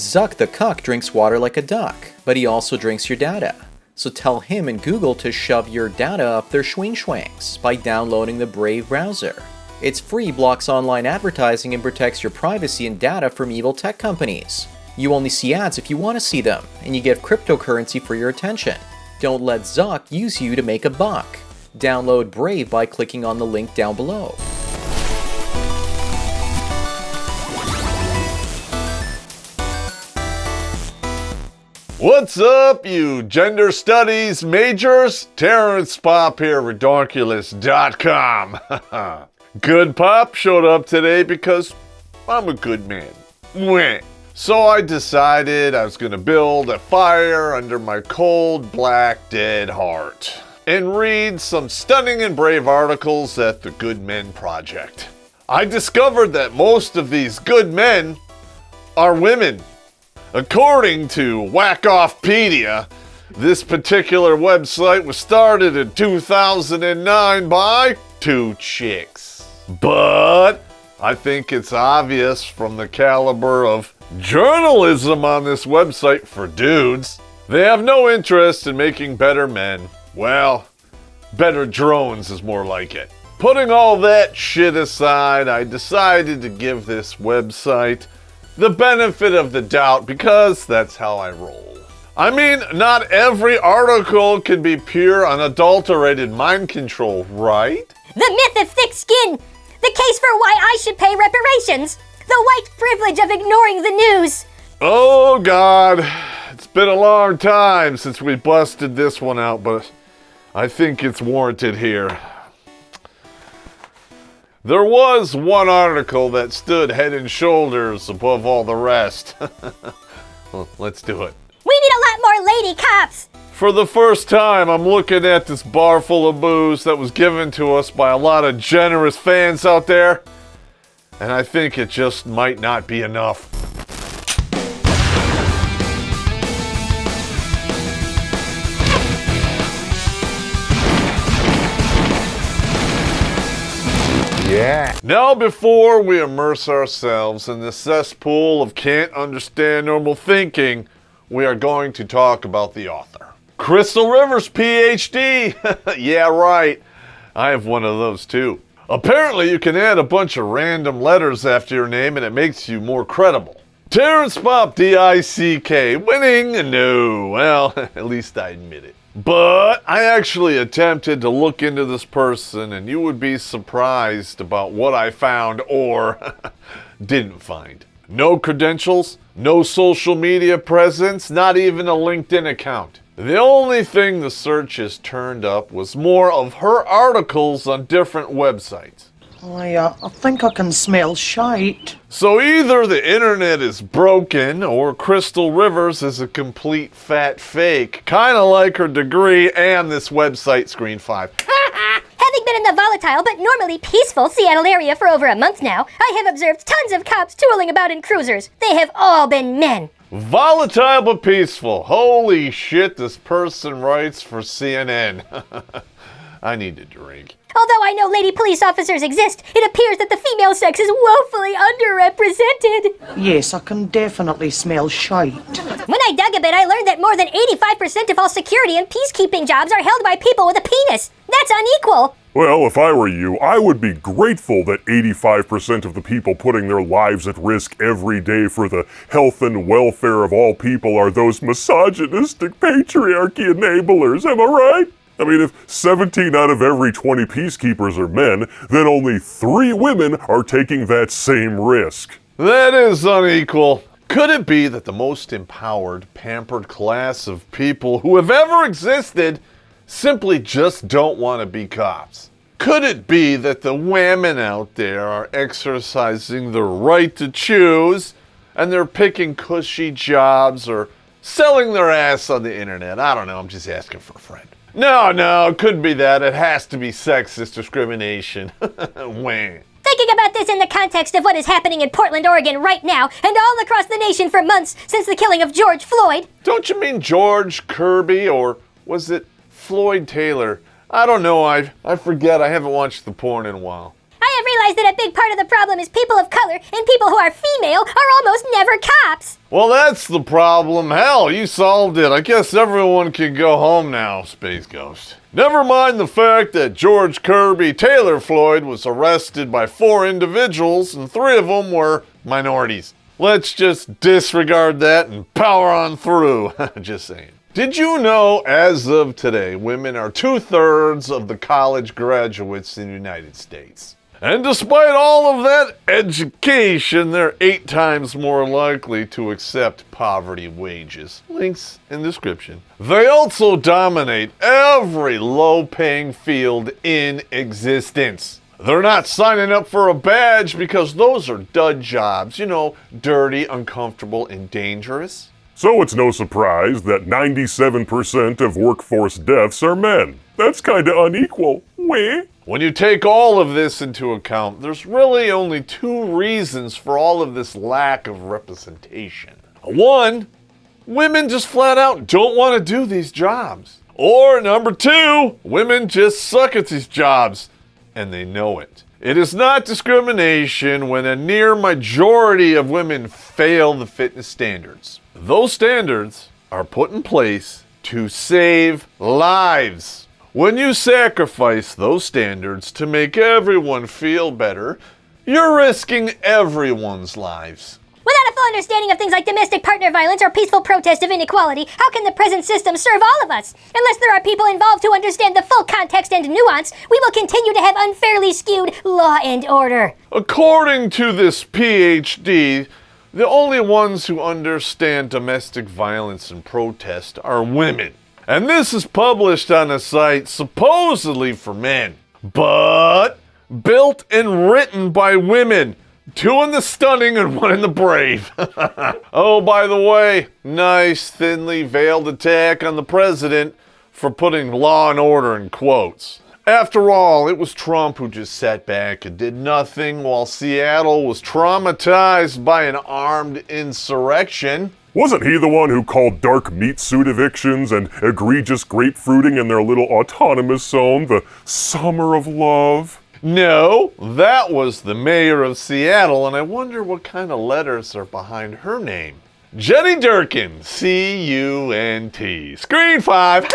Zuck the cuck drinks water like a duck, but he also drinks your data. So tell him and Google to shove your data up their schwing-schwangs by downloading the Brave browser. It's free, blocks online advertising, and protects your privacy and data from evil tech companies. You only see ads if you want to see them, and you get cryptocurrency for your attention. Don't let Zuck use you to make a buck. Download Brave by clicking on the link down below. What's up, you gender studies majors? Terrence Popp here, Redonkulas.com. Good Pop showed up today because I'm a good man. Mwah. So I decided I was going to build a fire under my cold, black, dead heart and read some stunning and brave articles at the Good Men Project. I discovered that most of these good men are women. According to Whack-Offpedia, this particular website was started in 2009 by 2 chicks. But I think it's obvious from the caliber of journalism on this website for dudes, they have no interest in making better men. Well, better drones is more like it. Putting all that shit aside, I decided to give this website the benefit of the doubt because that's how I roll. I mean, not every article can be pure, unadulterated mind control, right? The myth of thick skin! The case for why I should pay reparations! The white privilege of ignoring the news! Oh God, it's been a long time since we busted this one out, but I think it's warranted here. There was one article that stood head and shoulders above all the rest. Well, let's do it. We need a lot more lady cops! For the first time, I'm looking at this bar full of booze that was given to us by a lot of generous fans out there, and I think it just might not be enough. Yeah. Now, before we immerse ourselves in the cesspool of can't understand normal thinking, we are going to talk about the author. Crystal Rivers, PhD. Yeah, right. I have one of those too. Apparently, you can add a bunch of random letters after your name and it makes you more credible. Terrence Popp, D-I-C-K. Winning? No. Well, at least I admit it. But I actually attempted to look into this person, and you would be surprised about what I found or didn't find. No credentials, no social media presence, not even a LinkedIn account. The only thing the searches turned up was more of her articles on different websites. I think I can smell shite. So either the internet is broken or Crystal Rivers is a complete fat fake, kind of like her degree and this website Screen 5. Having been in the volatile but normally peaceful Seattle area for over a month now, I have observed tons of cops tooling about in cruisers. They have all been men. Volatile but peaceful. Holy shit, this person writes for CNN. I need a drink. Although I know lady police officers exist, it appears that the female sex is woefully underrepresented. Yes, I can definitely smell shite. When I dug a bit, I learned that more than 85% of all security and peacekeeping jobs are held by people with a penis. That's unequal. Well, if I were you, I would be grateful that 85% of the people putting their lives at risk every day for the health and welfare of all people are those misogynistic patriarchy enablers, am I right? I mean, if 17 out of every 20 peacekeepers are men, then only 3 women are taking that same risk. That is unequal. Could it be that the most empowered, pampered class of people who have ever existed simply just don't want to be cops? Could it be that the women out there are exercising their right to choose and they're picking cushy jobs or selling their ass on the internet? I don't know, I'm just asking for a friend. No, it couldn't be that. It has to be sexist discrimination. Wah. Thinking about this in the context of what is happening in Portland, Oregon right now, and all across the nation for months since the killing of George Floyd. Don't you mean George Kirby, or was it Floyd Taylor? I don't know, I forget, I haven't watched the porn in a while. I have realized that a big part of the problem problem is people of color and people who are female are almost never cops. Well, that's the problem. Hell, you solved it. I guess everyone can go home now, Space Ghost. Never mind the fact that George Kirby Taylor Floyd was arrested by 4 individuals and 3 of them were minorities. Let's just disregard that and power on through. Just saying. Did you know, as of today, women are 2/3 of the college graduates in the United States? And despite all of that education, they're 8 times more likely to accept poverty wages. Links in description. They also dominate every low-paying field in existence. They're not signing up for a badge because those are dud jobs. You know, dirty, uncomfortable, and dangerous. So it's no surprise that 97% of workforce deaths are men. That's kinda unequal. Weh? When you take all of this into account, there's really only 2 reasons for all of this lack of representation. 1, women just flat out don't want to do these jobs. Or number 2, women just suck at these jobs, and they know it. It is not discrimination when a near majority of women fail the fitness standards. Those standards are put in place to save lives. When you sacrifice those standards to make everyone feel better, you're risking everyone's lives. Without a full understanding of things like domestic partner violence or peaceful protest of inequality, how can the present system serve all of us? Unless there are people involved who understand the full context and nuance, we will continue to have unfairly skewed law and order. According to this PhD, the only ones who understand domestic violence and protest are women. And this is published on a site supposedly for men, but built and written by women. 2 in the stunning and 1 in the brave. Oh, by the way, nice thinly veiled attack on the president for putting law and order in quotes. After all, it was Trump who just sat back and did nothing while Seattle was traumatized by an armed insurrection. Wasn't he the one who called dark meat suit evictions and egregious grapefruiting in their little autonomous zone the summer of love? No, that was the mayor of Seattle, and I wonder what kind of letters are behind her name. Jenny Durkin, C-U-N-T. Screen 5.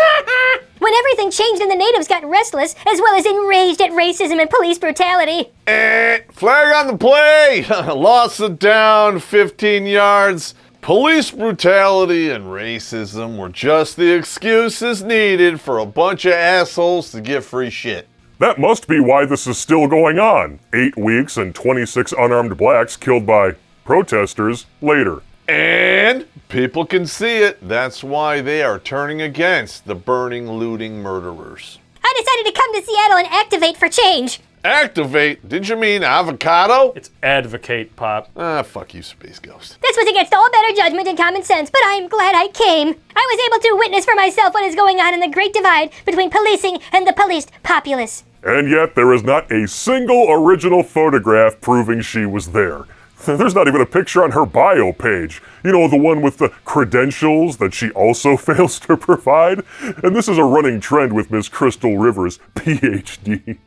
When everything changed and the natives got restless, as well as enraged at racism and police brutality. Flag on the play. Loss of down, 15 yards. Police brutality and racism were just the excuses needed for a bunch of assholes to get free shit. That must be why this is still going on. 8 weeks and 26 unarmed blacks killed by protesters later. And people can see it. That's why they are turning against the burning, looting murderers. I decided to come to Seattle and activate for change. Activate? Did you mean avocado? It's advocate, Pop. Fuck you, Space Ghost. This was against all better judgment and common sense, but I'm glad I came. I was able to witness for myself what is going on in the great divide between policing and the policed populace. And yet there is not a single original photograph proving she was there. There's not even a picture on her bio page. You know, the one with the credentials that she also fails to provide? And this is a running trend with Miss Crystal Rivers, PhD.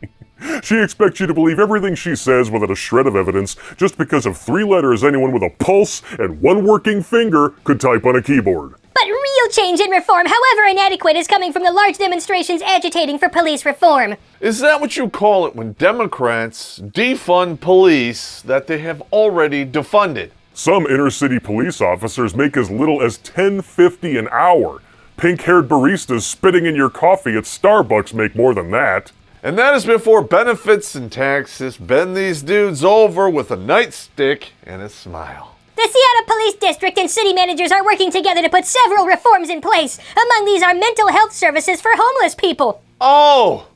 She expects you to believe everything she says without a shred of evidence just because of 3 letters anyone with a pulse and 1 working finger could type on a keyboard. But real change and reform, however inadequate, is coming from the large demonstrations agitating for police reform. Is that what you call it when Democrats defund police that they have already defunded? Some inner-city police officers make as little as $10.50 an hour. Pink-haired baristas spitting in your coffee at Starbucks make more than that. And that is before benefits and taxes bend these dudes over with a nightstick and a smile. The Seattle Police District and city managers are working together to put several reforms in place. Among these are mental health services for homeless people. Oh,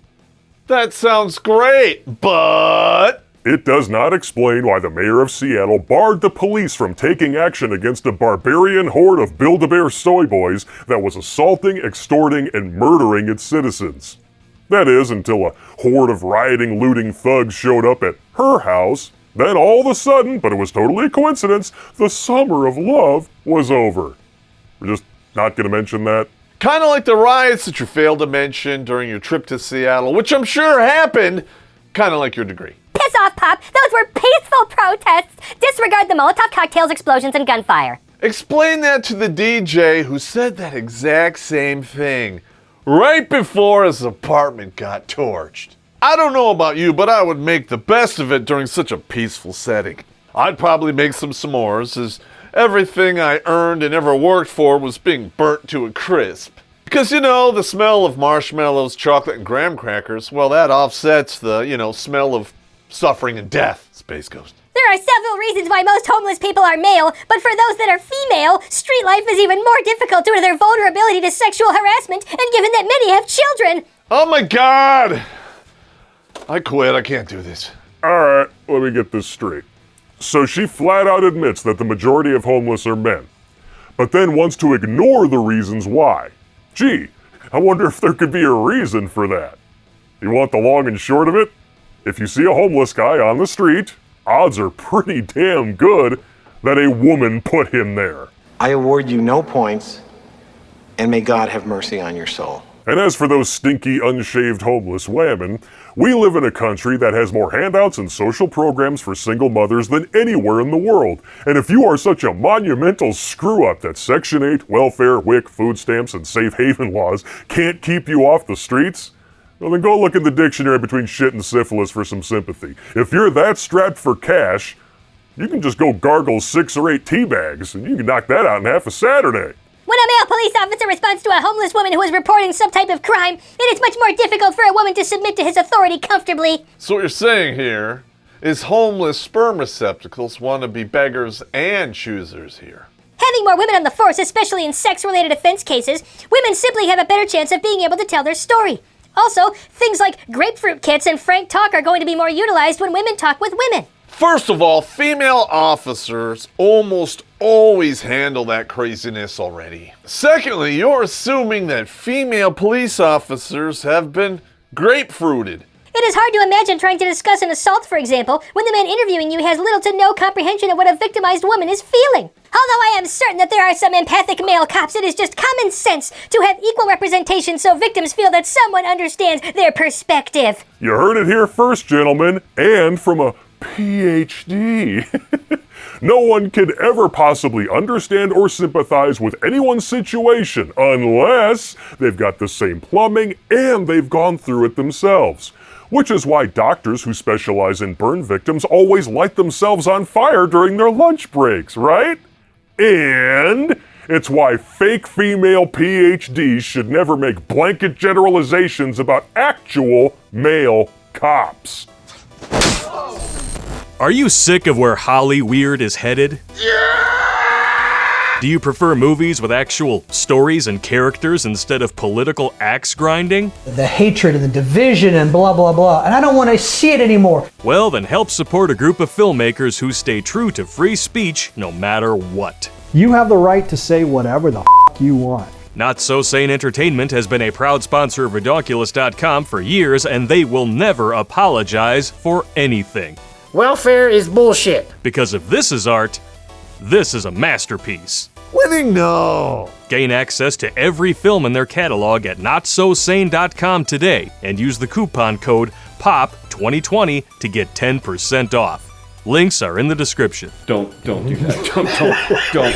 that sounds great, but... It does not explain why the mayor of Seattle barred the police from taking action against a barbarian horde of Build-A-Bear soy boys that was assaulting, extorting, and murdering its citizens. That is, until a horde of rioting, looting thugs showed up at her house. Then all of a sudden, but it was totally a coincidence, the summer of love was over. We're just not going to mention that. Kind of like the riots that you failed to mention during your trip to Seattle, which I'm sure happened, kind of like your degree. Piss off, Pop. Those were peaceful protests, disregard the Molotov cocktails, explosions, and gunfire. Explain that to the DJ who said that exact same thing right before his apartment got torched. I don't know about you, but I would make the best of it during such a peaceful setting. I'd probably make some s'mores, as everything I earned and ever worked for was being burnt to a crisp. Because, the smell of marshmallows, chocolate, and graham crackers, well, that offsets the, smell of suffering and death. Space Ghost. There are several reasons why most homeless people are male, but for those that are female, street life is even more difficult due to their vulnerability to sexual harassment, and given that many have children. Oh my God! I quit, I can't do this. Alright, let me get this straight. So she flat out admits that the majority of homeless are men, but then wants to ignore the reasons why. Gee, I wonder if there could be a reason for that. You want the long and short of it? If you see a homeless guy on the street, odds are pretty damn good that a woman put him there. I award you no points, and may God have mercy on your soul. And as for those stinky, unshaved homeless women, we live in a country that has more handouts and social programs for single mothers than anywhere in the world. And if you are such a monumental screw-up that Section 8, welfare, WIC, food stamps, and safe haven laws can't keep you off the streets, well then go look in the dictionary between shit and syphilis for some sympathy. If you're that strapped for cash, you can just go gargle 6 or 8 tea bags, and you can knock that out in half a Saturday. When a male police officer responds to a homeless woman who is reporting some type of crime, it is much more difficult for a woman to submit to his authority comfortably. So what you're saying here is homeless sperm receptacles want to be beggars and choosers here. Having more women on the force, especially in sex-related offense cases, women simply have a better chance of being able to tell their story. Also, things like grapefruit kits and frank talk are going to be more utilized when women talk with women. First of all, female officers almost always handle that craziness already. Secondly, you're assuming that female police officers have been grapefruited. It is hard to imagine trying to discuss an assault, for example, when the man interviewing you has little to no comprehension of what a victimized woman is feeling. Although I am certain that there are some empathic male cops, it is just common sense to have equal representation so victims feel that someone understands their perspective. You heard it here first, gentlemen, and from a PhD. No one could ever possibly understand or sympathize with anyone's situation unless they've got the same plumbing and they've gone through it themselves. Which is why doctors who specialize in burn victims always light themselves on fire during their lunch breaks, right? And it's why fake female PhDs should never make blanket generalizations about actual male cops. Are you sick of where Hollyweird is headed? Yeah! Do you prefer movies with actual stories and characters instead of political axe grinding? The hatred and the division and blah, blah, blah. And I don't want to see it anymore. Well, then help support a group of filmmakers who stay true to free speech no matter what. You have the right to say whatever the you want. Not So Sane Entertainment has been a proud sponsor of Redonkulas.com for years, and they will never apologize for anything. Welfare is bullshit. Because if this is art, this is a masterpiece. Winning no. Gain access to every film in their catalog at notsosane.com today and use the coupon code POP2020 to get 10% off. Links are in the description. Don't do that. Don't.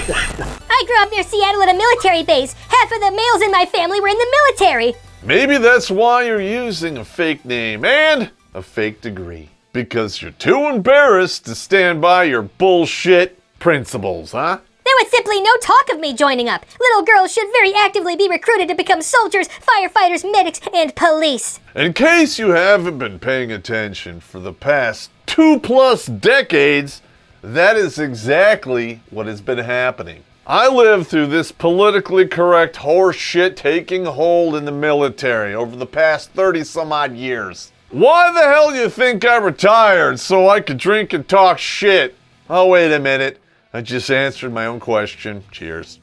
I grew up near Seattle at a military base. Half of the males in my family were in the military. Maybe that's why you're using a fake name and a fake degree. Because you're too embarrassed to stand by your bullshit principles, huh? There was simply no talk of me joining up. Little girls should very actively be recruited to become soldiers, firefighters, medics, and police. In case you haven't been paying attention for the past 2+ decades, that is exactly what has been happening. I lived through this politically correct horse shit taking hold in the military over the past 30-some-odd years. Why the hell do you think I retired so I could drink and talk shit? Oh, wait a minute. I just answered my own question. Cheers.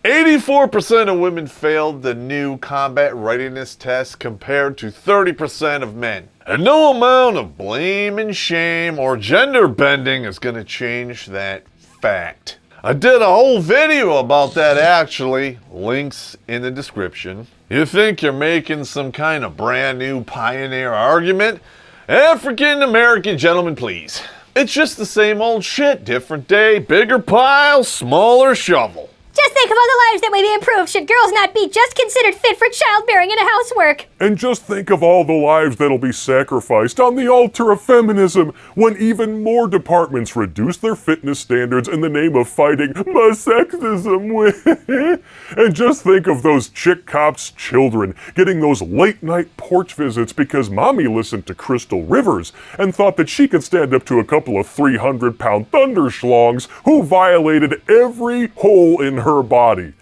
84% of women failed the new combat readiness test compared to 30% of men. And no amount of blame and shame or gender bending is going to change that fact. I did a whole video about that actually. Links in the description. You think you're making some kind of brand new pioneer argument? African American gentlemen, please. It's just the same old shit, different day, bigger pile, smaller shovel. Just think of all the lives that may be improved should girls not be just considered fit for childbearing and housework. And just think of all the lives that'll be sacrificed on the altar of feminism when even more departments reduce their fitness standards in the name of fighting my sexism. And just think of those chick cops' children getting those late-night porch visits because mommy listened to Crystal Rivers and thought that she could stand up to a couple of 300-pound thunderschlongs who violated every hole in her body,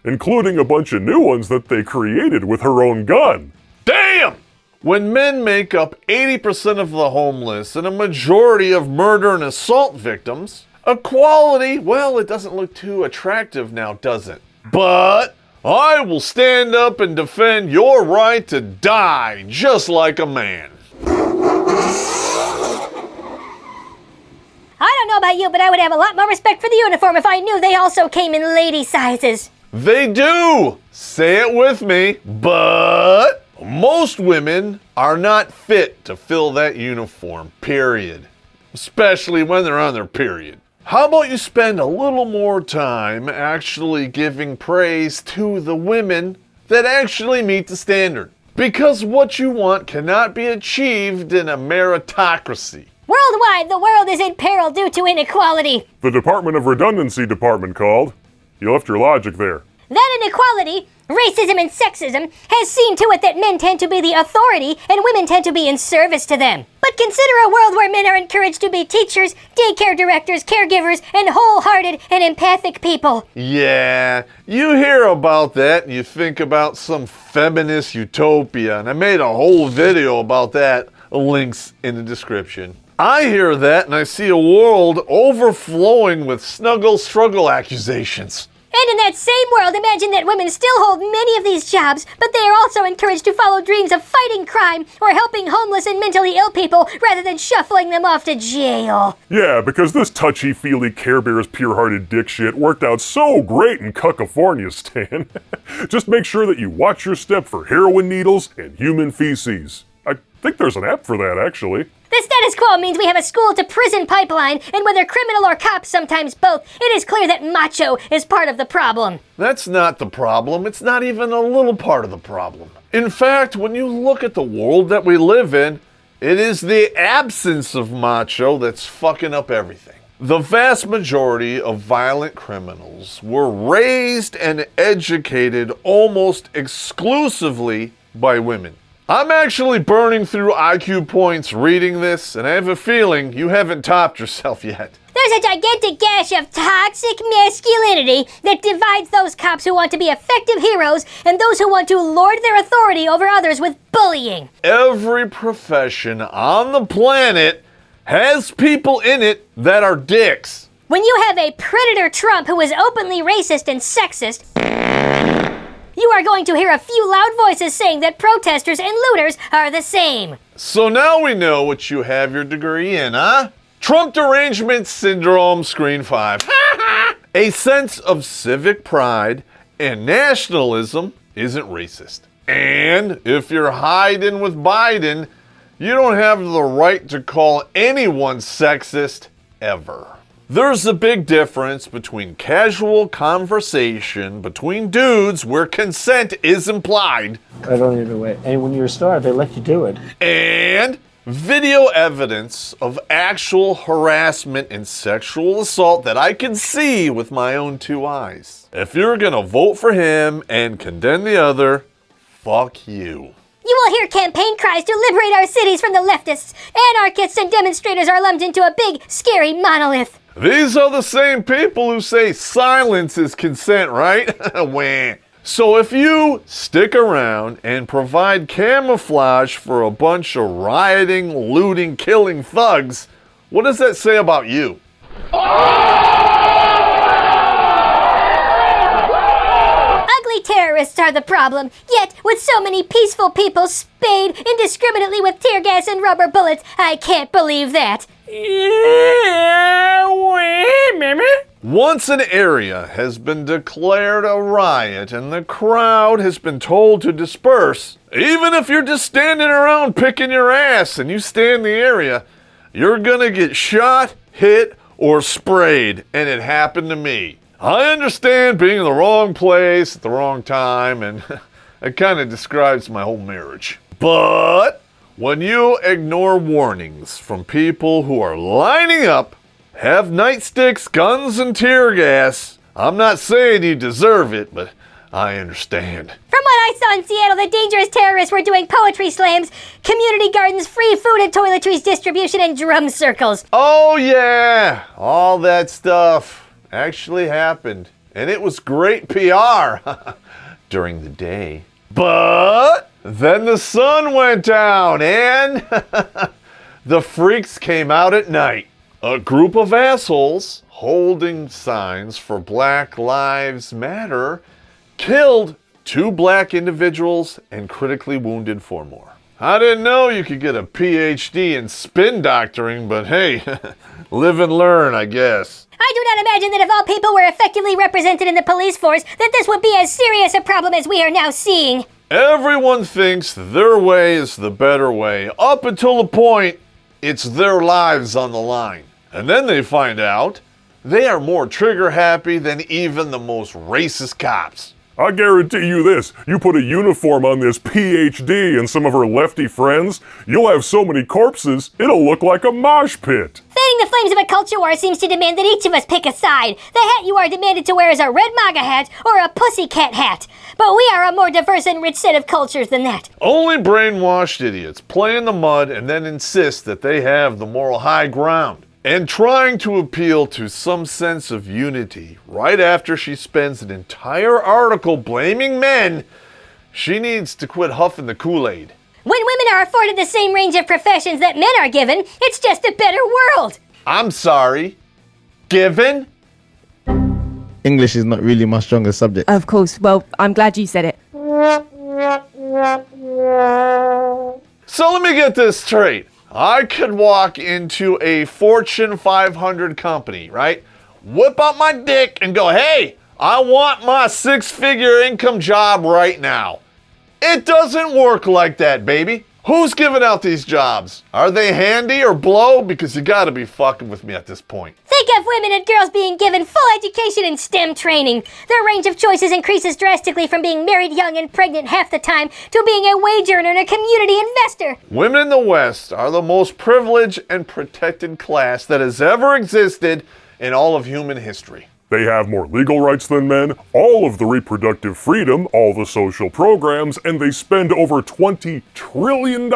including a bunch of new ones that they created with her own gun. Damn! When men make up 80% of the homeless and a majority of murder and assault victims, equality, well, it doesn't look too attractive now, does it? But I will stand up and defend your right to die just like a man. I don't know about you, but I would have a lot more respect for the uniform if I knew they also came in lady sizes. They do! Say it with me, but most women are not fit to fill that uniform, period. Especially when they're on their period. How about you spend a little more time actually giving praise to the women that actually meet the standard? Because what you want cannot be achieved in a meritocracy. Worldwide, the world is in peril due to inequality. The Department of Redundancy department called. You left your logic there. That inequality, racism and sexism, has seen to it that men tend to be the authority and women tend to be in service to them. But consider a world where men are encouraged to be teachers, daycare directors, caregivers, and wholehearted and empathic people. Yeah, you hear about that and you think about some feminist utopia, and I made a whole video about that, links in the description. I hear that and I see a world overflowing with snuggle struggle accusations. And in that same world, imagine that women still hold many of these jobs, but they are also encouraged to follow dreams of fighting crime or helping homeless and mentally ill people rather than shuffling them off to jail. Yeah, because this touchy-feely Care Bears pure-hearted dick shit worked out so great in California, Stan. Just make sure that you watch your step for heroin needles and human feces. I think there's an app for that, actually. The status quo means we have a school-to-prison pipeline, and whether criminal or cop, sometimes both, it is clear that macho is part of the problem. That's not the problem. It's not even a little part of the problem. In fact, when you look at the world that we live in, it is the absence of macho that's fucking up everything. The vast majority of violent criminals were raised and educated almost exclusively by women. I'm actually burning through IQ points reading this, and I have a feeling you haven't topped yourself yet. There's a gigantic gash of toxic masculinity that divides those cops who want to be effective heroes and those who want to lord their authority over others with bullying. Every profession on the planet has people in it that are dicks. When you have a predator Trump who is openly racist and sexist, you are going to hear a few loud voices saying that protesters and looters are the same. So now we know what you have your degree in, huh? Trump derangement syndrome, screen 5. A sense of civic pride and nationalism isn't racist. And if you're hiding with Biden, you don't have the right to call anyone sexist ever. There's a big difference between casual conversation between dudes where consent is implied. I don't even wait. And when you're a star, they let you do it. And video evidence of actual harassment and sexual assault that I can see with my own two eyes. If you're gonna vote for him and condemn the other, fuck you. You will hear campaign cries to liberate our cities from the leftists. Anarchists and demonstrators are lumped into a big, scary monolith. These are the same people who say silence is consent, right? Wah. So if you stick around and provide camouflage for a bunch of rioting, looting, killing thugs, what does that say about you? Ugly terrorists are the problem. Yet, with so many peaceful people spayed indiscriminately with tear gas and rubber bullets, I can't believe that. Once an area has been declared a riot and the crowd has been told to disperse, even if you're just standing around picking your ass and you stay in the area, you're gonna get shot, hit, or sprayed, and it happened to me. I understand being in the wrong place at the wrong time, and it kind of describes my whole marriage. But when you ignore warnings from people who are lining up, have nightsticks, guns, and tear gas, I'm not saying you deserve it, but I understand. From what I saw in Seattle, the dangerous terrorists were doing poetry slams, community gardens, free food and toiletries distribution, and drum circles. Oh yeah, all that stuff actually happened. And it was great PR during the day. But then the sun went down and the freaks came out at night. A group of assholes holding signs for Black Lives Matter killed 2 black individuals and critically wounded 4 more. I didn't know you could get a PhD in spin doctoring, but hey, live and learn, I guess. I do not imagine that if all people were effectively represented in the police force, that this would be as serious a problem as we are now seeing. Everyone thinks their way is the better way, up until the point it's their lives on the line. And then they find out they are more trigger happy than even the most racist cops. I guarantee you this, you put a uniform on this PhD and some of her lefty friends, you'll have so many corpses, it'll look like a mosh pit. Fanning the flames of a culture war seems to demand that each of us pick a side. The hat you are demanded to wear is a red MAGA hat or a pussycat hat. But we are a more diverse and rich set of cultures than that. Only brainwashed idiots play in the mud and then insist that they have the moral high ground. And trying to appeal to some sense of unity right after she spends an entire article blaming men, she needs to quit huffing the Kool-Aid. When women are afforded the same range of professions that men are given, it's just a better world. I'm sorry. Given? English is not really my strongest subject. Of course. Well, I'm glad you said it. So let me get this straight. I could walk into a Fortune 500 company, right? Whip out my dick and go, hey, I want my 6-figure income job right now. It doesn't work like that, baby. Who's giving out these jobs? Are they handy or blow? Because you gotta be fucking with me at this point. Think of women and girls being given full education and STEM training. Their range of choices increases drastically from being married young and pregnant half the time to being a wage earner and a community investor. Women in the West are the most privileged and protected class that has ever existed in all of human history. They have more legal rights than men, all of the reproductive freedom, all the social programs, and they spend over $20 trillion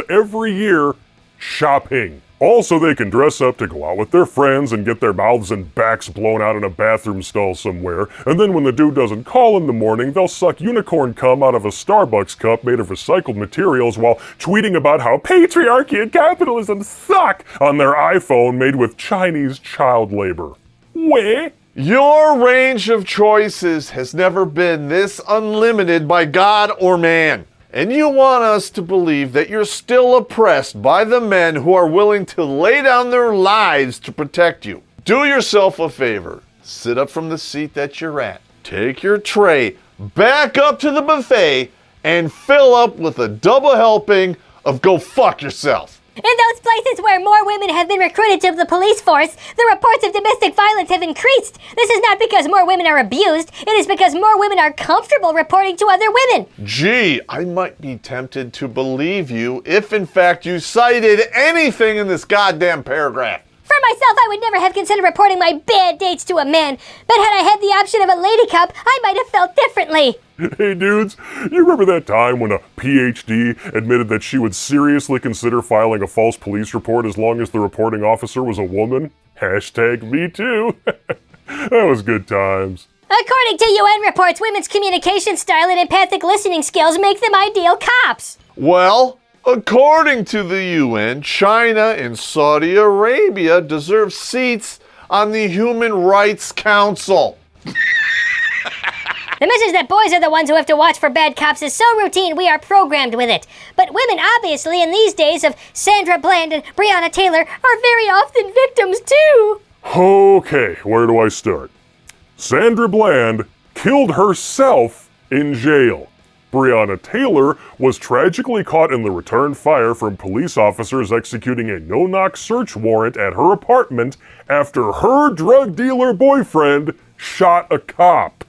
every year shopping. Also, they can dress up to go out with their friends and get their mouths and backs blown out in a bathroom stall somewhere, and then when the dude doesn't call in the morning, they'll suck unicorn cum out of a Starbucks cup made of recycled materials while tweeting about how patriarchy and capitalism suck on their iPhone made with Chinese child labor. Where? Your range of choices has never been this unlimited by God or man. And you want us to believe that you're still oppressed by the men who are willing to lay down their lives to protect you. Do yourself a favor. Sit up from the seat that you're at. Take your tray back up to the buffet and fill up with a double helping of go fuck yourself. In those places where more women have been recruited to the police force, the reports of domestic violence have increased. This is not because more women are abused, it is because more women are comfortable reporting to other women. Gee, I might be tempted to believe you if in fact you cited anything in this goddamn paragraph. For myself, I would never have considered reporting my bad dates to a man, but had I had the option of a lady cop, I might have felt differently. Hey dudes, you remember that time when a PhD admitted that she would seriously consider filing a false police report as long as the reporting officer was a woman? Hashtag me too. That was good times. According to UN reports, women's communication style and empathic listening skills make them ideal cops. Well, according to the UN, China and Saudi Arabia deserve seats on the Human Rights Council. The message that boys are the ones who have to watch for bad cops is so routine we are programmed with it. But women, obviously, in these days of Sandra Bland and Breonna Taylor, are very often victims too. Okay, where do I start? Sandra Bland killed herself in jail. Breonna Taylor was tragically caught in the return fire from police officers executing a no-knock search warrant at her apartment after her drug dealer boyfriend shot a cop.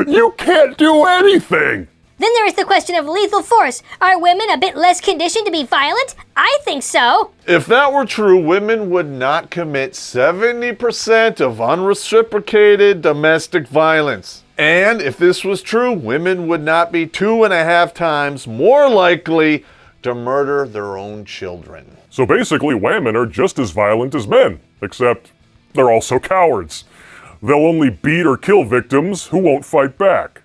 You can't do anything! Then there is the question of lethal force. Are women a bit less conditioned to be violent? I think so. If that were true, women would not commit 70% of unreciprocated domestic violence. And if this was true, women would not be 2.5 times more likely to murder their own children. So basically, women are just as violent as men, except they're also cowards. They'll only beat or kill victims who won't fight back.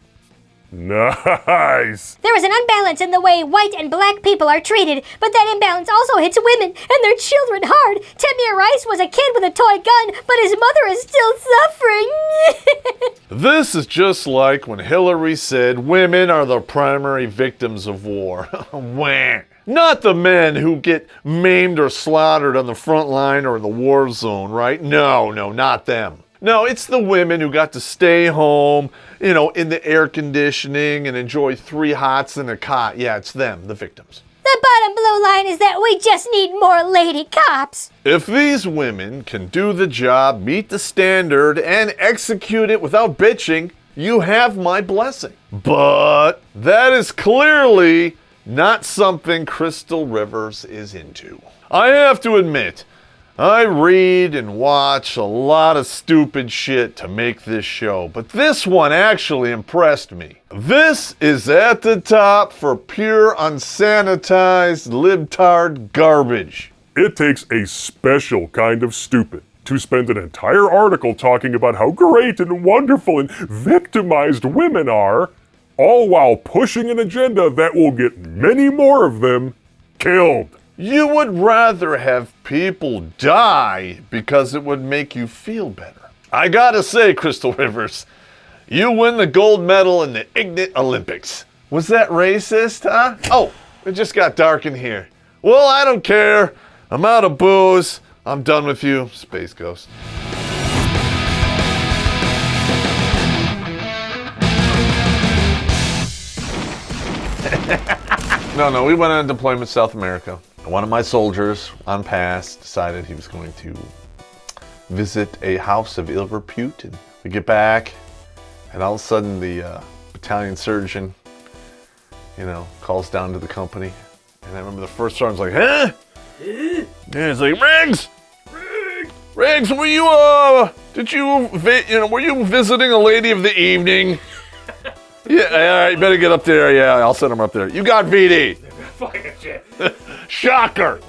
Nice! There is an unbalance in the way white and black people are treated, but that imbalance also hits women and their children hard. Tamir Rice was a kid with a toy gun, but his mother is still suffering. This is just like when Hillary said women are the primary victims of war. Wah. Not the men who get maimed or slaughtered on the front line or in the war zone, right? No, not them. No, it's the women who got to stay home, in the air conditioning and enjoy 3 hots and a cot. Yeah, it's them, the victims. The bottom blue line is that we just need more lady cops. If these women can do the job, meet the standard, and execute it without bitching, you have my blessing. But that is clearly not something Crystal Rivers is into. I have to admit, I read and watch a lot of stupid shit to make this show, but this one actually impressed me. This is at the top for pure unsanitized libtard garbage. It takes a special kind of stupid to spend an entire article talking about how great and wonderful and victimized women are, all while pushing an agenda that will get many more of them killed. You would rather have people die because it would make you feel better. I gotta say, Crystal Rivers, you win the gold medal in the Ignit Olympics. Was that racist, huh? Oh, it just got dark in here. Well, I don't care. I'm out of booze. I'm done with you, Space Ghost. No, we went on deployment South America. One of my soldiers on pass decided he was going to visit a house of ill repute, and we get back, and all of a sudden the battalion surgeon, calls down to the company, and I remember the first sergeant's like, huh? Yeah, it's like, Riggs, were you were you visiting a lady of the evening? Yeah, all right, you better get up there. Yeah, I'll send him up there. You got VD. Fucking shit. Shocker.